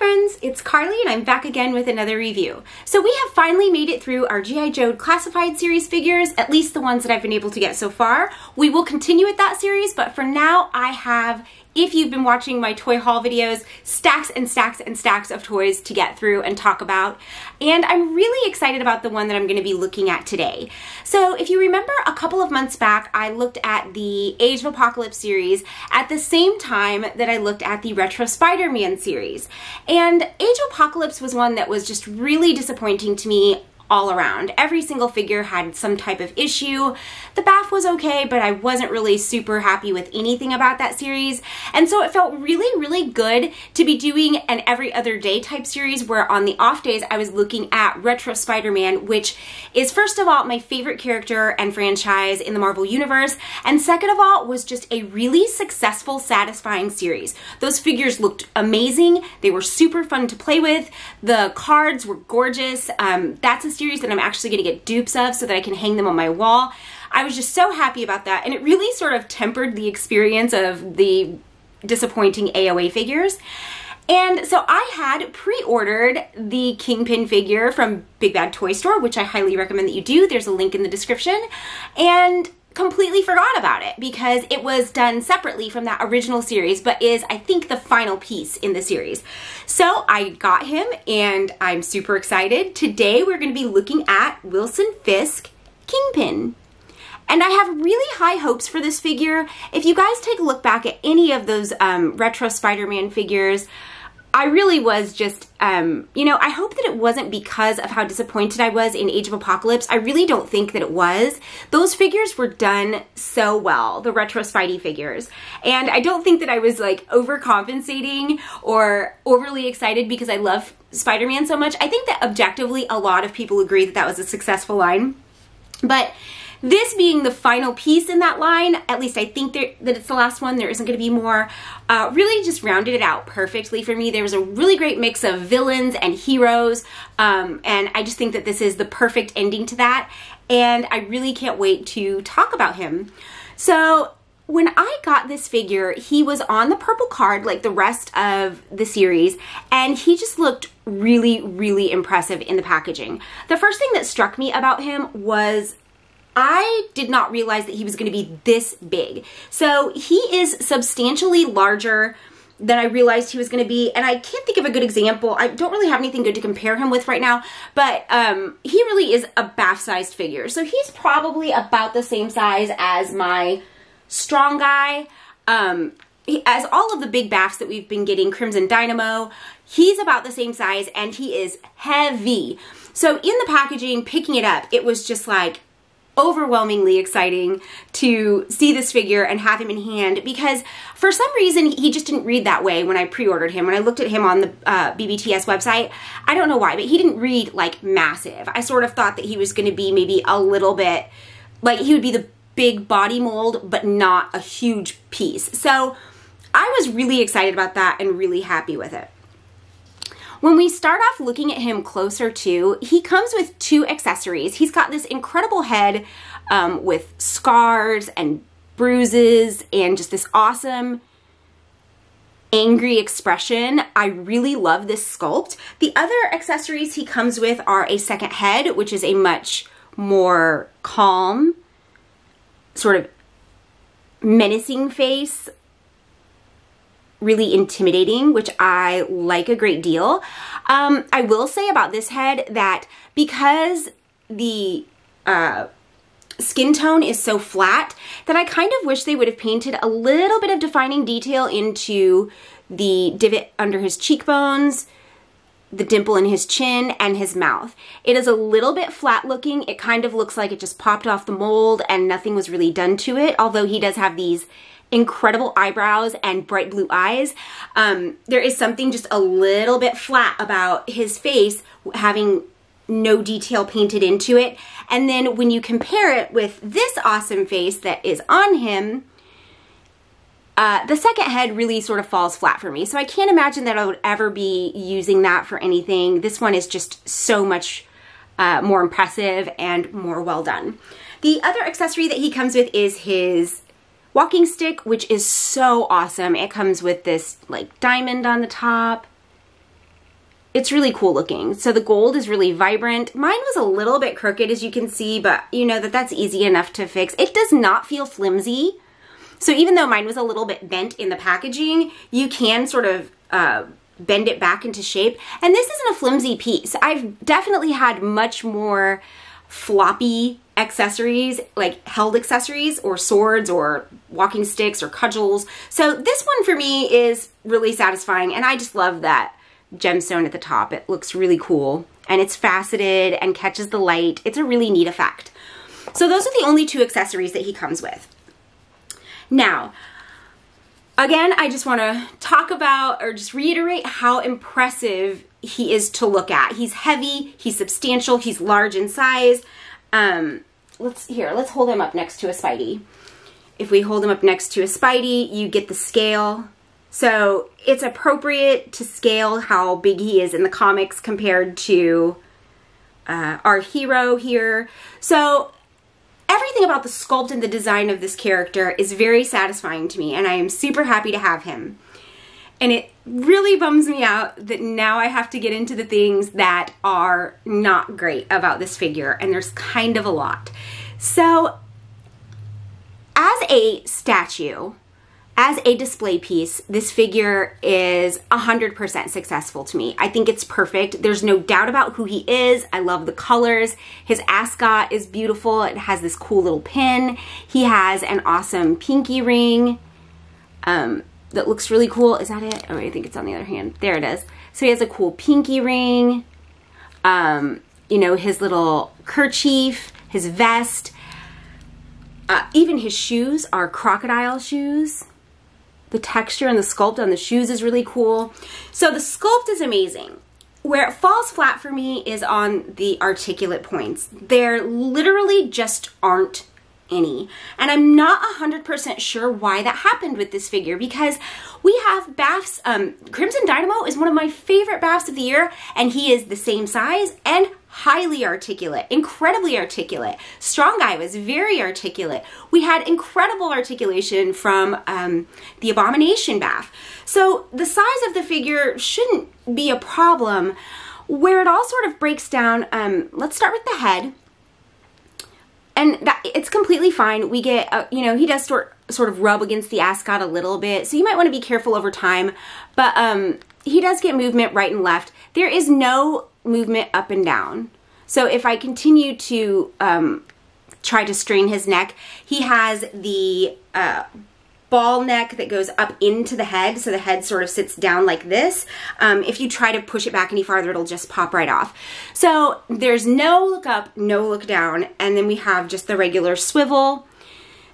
friends, it's Carly and I'm back again with another review. So we have finally made it through our G.I. Joe Classified Series figures, at least the ones that I've been able to get so far. We will continue with that series, but for now I have, if you've been watching my toy haul videos, stacks and stacks and stacks of toys to get through and talk about. And I'm really excited about the one that I'm going to be looking at today. So if you remember a couple of months back, I looked at the Age of Apocalypse series at the same time that I looked at the Retro Spider-Man series. And Age of Apocalypse was one that was just really disappointing to me all around. Every single figure had some type of issue. The bath was okay, but I wasn't really super happy with anything about that series. And so it felt really, really good to be doing an every other day type series where on the off days I was looking at Retro Spider-Man, which is first of all my favorite character and franchise in the Marvel Universe, and second of all was just a really successful, satisfying series. Those figures looked amazing. They were super fun to play with. The cards were gorgeous. That's a series that I'm actually going to get dupes of so that I can hang them on my wall. I was just so happy about that, and it really sort of tempered the experience of the disappointing AOA figures. And so I had pre-ordered the Kingpin figure from Big Bad Toy Store, which I highly recommend that you do. There's a link in the description, and completely forgot about it because it was done separately from that original series, but is, I think, the final piece in the series. So I got him and I'm super excited. Today we're going to be looking at Wilson Fisk Kingpin. And I have really high hopes for this figure. If you guys take a look back at any of those Retro Spider-Man figures, I really was just, you know, I hope that it wasn't because of how disappointed I was in Age of Apocalypse. I really don't think that it was. Those figures were done so well, the Retro Spidey figures. And I don't think that I was like overcompensating or overly excited because I love Spider-Man so much. I think that objectively a lot of people agree that that was a successful line. But this being the final piece in that line, at least I think that it's the last one, there isn't going to be more, really just rounded it out perfectly for me. There was a really great mix of villains and heroes, and I just think that this is the perfect ending to that, and I really can't wait to talk about him. So when I got this figure, he was on the purple card like the rest of the series, and he just looked really, really impressive in the packaging. The first thing that struck me about him was I did not realize that he was going to be this big. So he is substantially larger than I realized he was going to be, and I can't think of a good example. I don't really have anything good to compare him with right now, but he really is a bath-sized figure. So he's probably about the same size as my strong guy. As all of the big baths that we've been getting, Crimson Dynamo, he's about the same size, and he is heavy. So in the packaging, picking it up, it was just like overwhelmingly exciting to see this figure and have him in hand, because for some reason he just didn't read that way when I pre-ordered him. When I looked at him on the BBTS website, I don't know why, but he didn't read like massive. I sort of thought that he was going to be maybe a little bit, like he would be the big body mold, but not a huge piece. So I was really excited about that and really happy with it. When we start off looking at him closer too, he comes with two accessories. He's got this incredible head with scars and bruises and just this awesome angry expression. I really love this sculpt. The other accessories he comes with are a second head, which is a much more calm, sort of menacing face, really intimidating, which I like a great deal. I will say about this head that because the skin tone is so flat, that I kind of wish they would have painted a little bit of defining detail into the divot under his cheekbones, the dimple in his chin, and his mouth. It is a little bit flat looking. It kind of looks like it just popped off the mold and nothing was really done to it, although he does have these incredible eyebrows and bright blue eyes. There is something just a little bit flat about his face, having no detail painted into it. And then when you compare it with this awesome face that is on him, the second head really sort of falls flat for me. So I can't imagine that I would ever be using that for anything. This one is just so much more impressive and more well done. The other accessory that he comes with is his walking stick, which is so awesome. It comes with this like diamond on the top it's really cool looking. So the gold is really vibrant. Mine was a little bit crooked, as you can see, but you know that's easy enough to fix. It does not feel flimsy. So even though mine was a little bit bent in the packaging, you can sort of bend it back into shape. And this isn't a flimsy piece. I've definitely had much more floppy accessories, like held accessories or swords or walking sticks or cudgels. So this one for me is really satisfying, and I just love that gemstone at the top. It looks really cool, and it's faceted and catches the light. It's a really neat effect. So those are the only 2 accessories that he comes with. Now, again, I just want to talk about or just reiterate how impressive he is to look at. He's heavy, he's substantial, he's large in size. Let's hold him up next to a Spidey. If we hold him up next to a Spidey, you get the scale. So it's appropriate to scale how big he is in the comics compared to our hero here. So everything about the sculpt and the design of this character is very satisfying to me, and I am super happy to have him. And it really bums me out that now I have to get into the things that are not great about this figure, and there's kind of a lot. So as a statue, as a display piece, this figure is 100% successful to me. I think it's perfect. There's no doubt about who he is. I love the colors. His ascot is beautiful. It has this cool little pin. He has an awesome pinky ring that looks really cool. Is that it? Oh, I think it's on the other hand. There it is. So he has a cool pinky ring. You know, his little kerchief, his vest. Even his shoes are crocodile shoes. The texture and the sculpt on the shoes is really cool. So the sculpt is amazing. Where it falls flat for me is on the articulate points. There literally just aren't any. And I'm not 100% sure why that happened with this figure, because we have Baph's, Crimson Dynamo is one of my favorite Baphs of the year, and he is the same size and highly articulate, incredibly articulate. Strong Guy was very articulate. We had incredible articulation from the Abomination Baph. So the size of the figure shouldn't be a problem. Where it all sort of breaks down, let's start with the head. And it's completely fine. We get, you know, he does sort of rub against the ascot a little bit, so you might want to be careful over time. But he does get movement right and left. There is no movement up and down. So if I continue to try to strain his neck, he has the ball neck that goes up into the head, so the head sort of sits down like this. If you try to push it back any farther, it'll just pop right off. So there's no look up, no look down, and then we have just the regular swivel.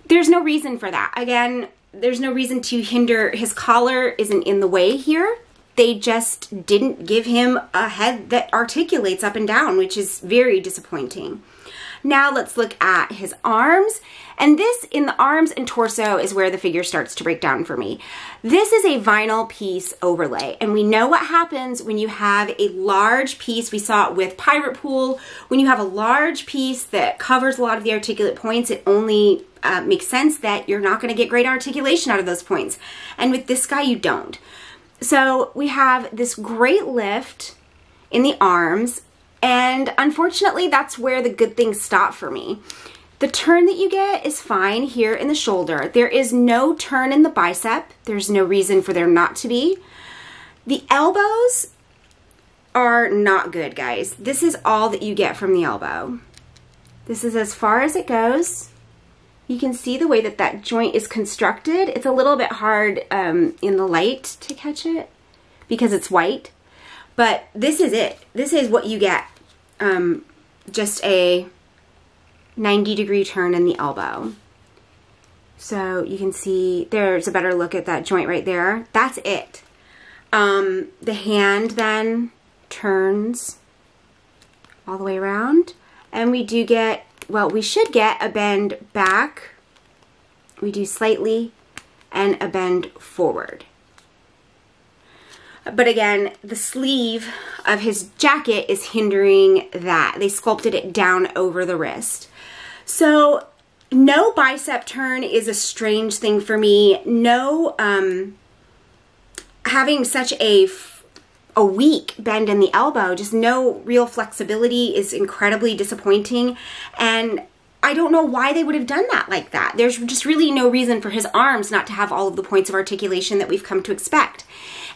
There's no reason for that. Again, there's no reason to hinder. His collar isn't in the way here. They just didn't give him a head that articulates up and down, which is very disappointing. Now let's look at his arms. And this, in the arms and torso, is where the figure starts to break down for me. This is a vinyl piece overlay, and we know what happens when you have a large piece. We saw it with Pirate Pool. When you have a large piece that covers a lot of the articulate points, it only makes sense that you're not going to get great articulation out of those points. And with this guy, you don't. So we have this great lift in the arms, and unfortunately, that's where the good things stop for me. The turn that you get is fine here in the shoulder. There is no turn in the bicep. There's no reason for there not to be. The elbows are not good, guys. This is all that you get from the elbow. This is as far as it goes. You can see the way that that joint is constructed. It's a little bit hard in the light to catch it because it's white. But this is it. This is what you get. Just a 90-degree turn in the elbow. So you can see there's a better look at that joint right there. That's it. The hand then turns all the way around. And we do get, well, we should get a bend back. We do slightly and a bend forward. But again, the sleeve of his jacket is hindering that. They sculpted it down over the wrist. So no bicep turn is a strange thing for me. No, having such a a weak bend in the elbow, just no real flexibility, is incredibly disappointing. And I don't know why they would have done that like that. There's just really no reason for his arms not to have all of the points of articulation that we've come to expect.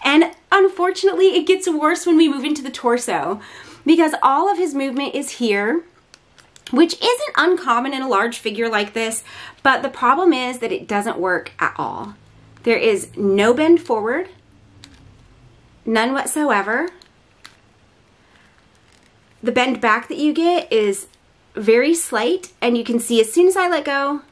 And unfortunately, it gets worse when we move into the torso, because all of his movement is here, which isn't uncommon in a large figure like this, but the problem is that it doesn't work at all. There is no bend forward, none whatsoever. The bend back that you get is very slight, and you can see as soon as I let go,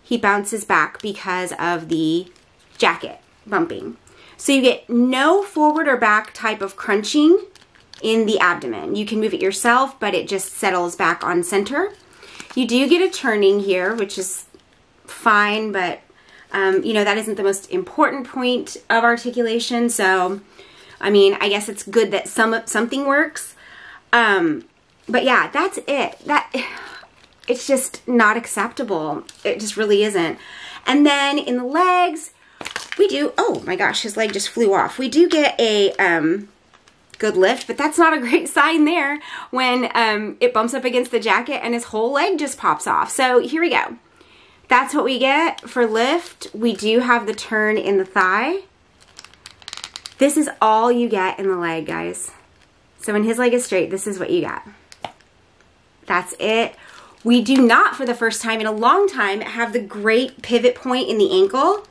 he bounces back because of the jacket bumping. So you get no forward or back type of crunching in the abdomen. You can move it yourself, but it just settles back on center. You do get a turning here, which is fine, but you know, that isn't the most important point of articulation. So, I mean, I guess it's good that something works. But yeah, that's it. It's just not acceptable. It just really isn't. And then in the legs, we do, oh my gosh, his leg just flew off. We do get a good lift, but that's not a great sign there when it bumps up against the jacket and his whole leg just pops off. So here we go. That's what we get for lift. We do have the turn in the thigh. This is all you get in the leg, guys. So when his leg is straight, this is what you got. That's it. We do not, for the first time in a long time, have the great pivot point in the ankle.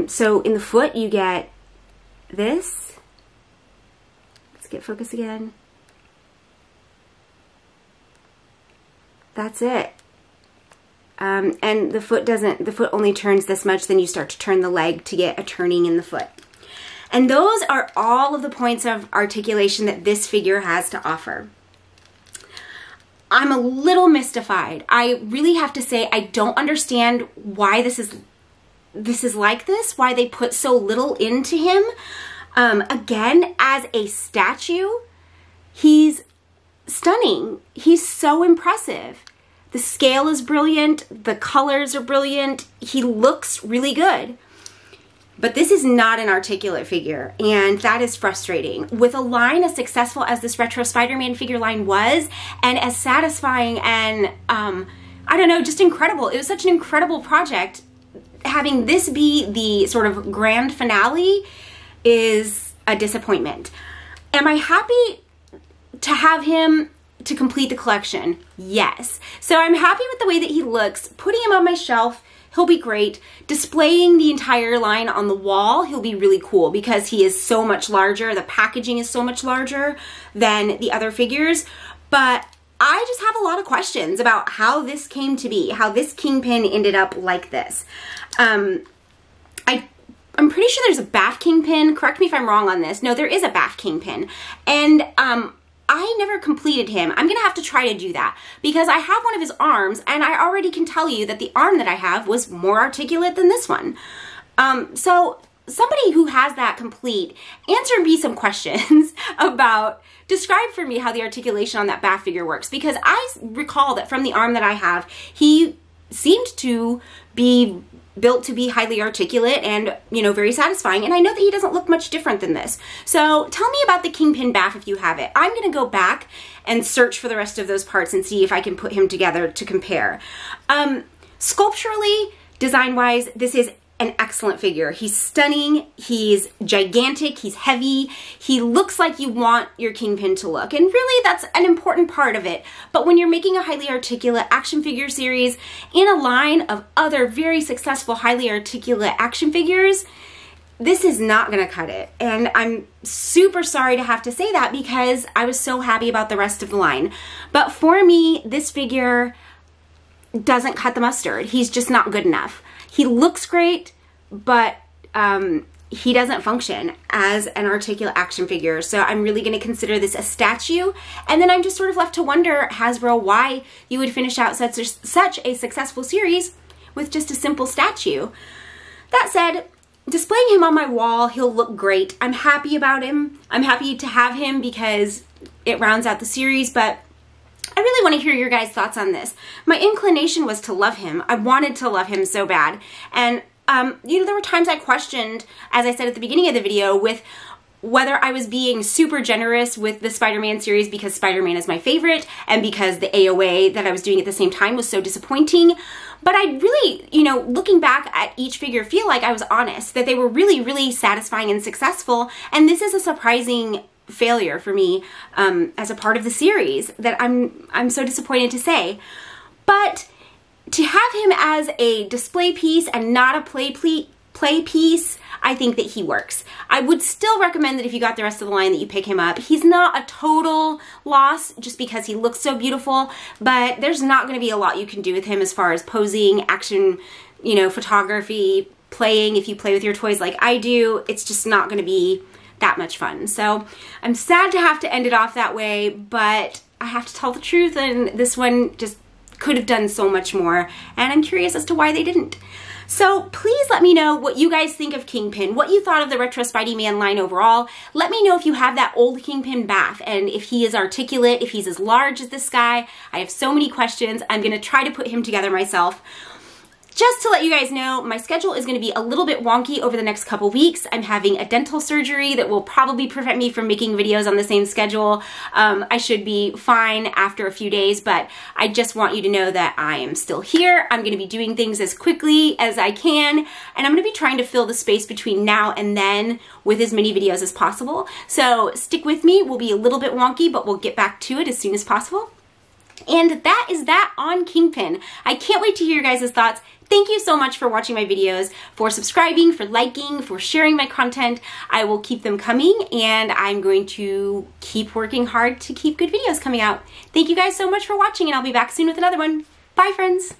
So in the foot, you get this. Let's get focus again. That's it. And the foot only turns this much, then you start to turn the leg to get a turning in the foot. And those are all of the points of articulation that this figure has to offer. I'm a little mystified. I really have to say I don't understand why this is like this, why they put so little into him. Again, as a statue, he's stunning. He's so impressive. The scale is brilliant. The colors are brilliant. He looks really good. But this is not an articulate figure, and that is frustrating. With a line as successful as this Retro Spider-Man figure line was, and as satisfying and, I don't know, just incredible. It was such an incredible project. Having this be the sort of grand finale is a disappointment. Am I happy to have him to complete the collection? Yes. So I'm happy with the way that he looks. Putting him on my shelf, he'll be great. Displaying the entire line on the wall, he'll be really cool because he is so much larger. The packaging is so much larger than the other figures. But I just have a lot of questions about how this came to be, how this Kingpin ended up like this. I'm pretty sure there's a BAF Kingpin. Correct me if I'm wrong on this. No, there is a BAF Kingpin. And I never completed him. I'm gonna have to try to do that because I have one of his arms and I already can tell you that the arm that I have was more articulate than this one. So somebody who has that complete, answer me some questions about, describe for me how the articulation on that BAF figure works, because I recall that from the arm that I have, he seemed to be built to be highly articulate and, you know, very satisfying. And I know that he doesn't look much different than this. So tell me about the Kingpin BAF if you have it. I'm going to go back and search for the rest of those parts and see if I can put him together to compare. Sculpturally, design-wise, this is an excellent figure. He's stunning, he's gigantic, he's heavy, he looks like you want your Kingpin to look, and really that's an important part of it. But when you're making a highly articulate action figure series in a line of other very successful highly articulate action figures, this is not gonna cut it. And I'm super sorry to have to say that because I was so happy about the rest of the line. But for me, this figure doesn't cut the mustard. He's just not good enough. He looks great, but he doesn't function as an articulate action figure. So I'm really going to consider this a statue. And then I'm just sort of left to wonder, Hasbro, why you would finish out such a successful series with just a simple statue. That said, displaying him on my wall, he'll look great. I'm happy about him. I'm happy to have him because it rounds out the series, but I really want to hear your guys' thoughts on this. My inclination was to love him. I wanted to love him so bad. And, you know, there were times I questioned, as I said at the beginning of the video, with whether I was being super generous with the Spider-Man series because Spider-Man is my favorite and because the AOA that I was doing at the same time was so disappointing. But I really, you know, looking back at each figure, feel like I was honest, that they were really, really satisfying and successful. And this is a surprising failure for me as a part of the series that I'm so disappointed to say. But to have him as a display piece and not a play piece, I think that he works. I would still recommend that if you got the rest of the line that you pick him up. He's not a total loss just because he looks so beautiful, but there's not going to be a lot you can do with him as far as posing, action, you know, photography, playing. If you play with your toys like I do, it's just not going to be that much fun. So I'm sad to have to end it off that way, but I have to tell the truth, and this one just could have done so much more, and I'm curious as to why they didn't. So please let me know what you guys think of Kingpin, what you thought of the Retro Spidey Man line overall. Let me know if you have that old Kingpin bath and if he is articulate, if he's as large as this guy. I have so many questions. I'm gonna try to put him together myself. Just to let you guys know, my schedule is going to be a little bit wonky over the next couple weeks. I'm having a dental surgery that will probably prevent me from making videos on the same schedule. I should be fine after a few days, but I just want you to know that I am still here. I'm going to be doing things as quickly as I can, and I'm going to be trying to fill the space between now and then with as many videos as possible. So stick with me. We'll be a little bit wonky, but we'll get back to it as soon as possible. And that is that on Kingpin. I can't wait to hear your guys' thoughts. Thank you so much for watching my videos, for subscribing, for liking, for sharing my content. I will keep them coming, and I'm going to keep working hard to keep good videos coming out. Thank you guys so much for watching, and I'll be back soon with another one. Bye, friends.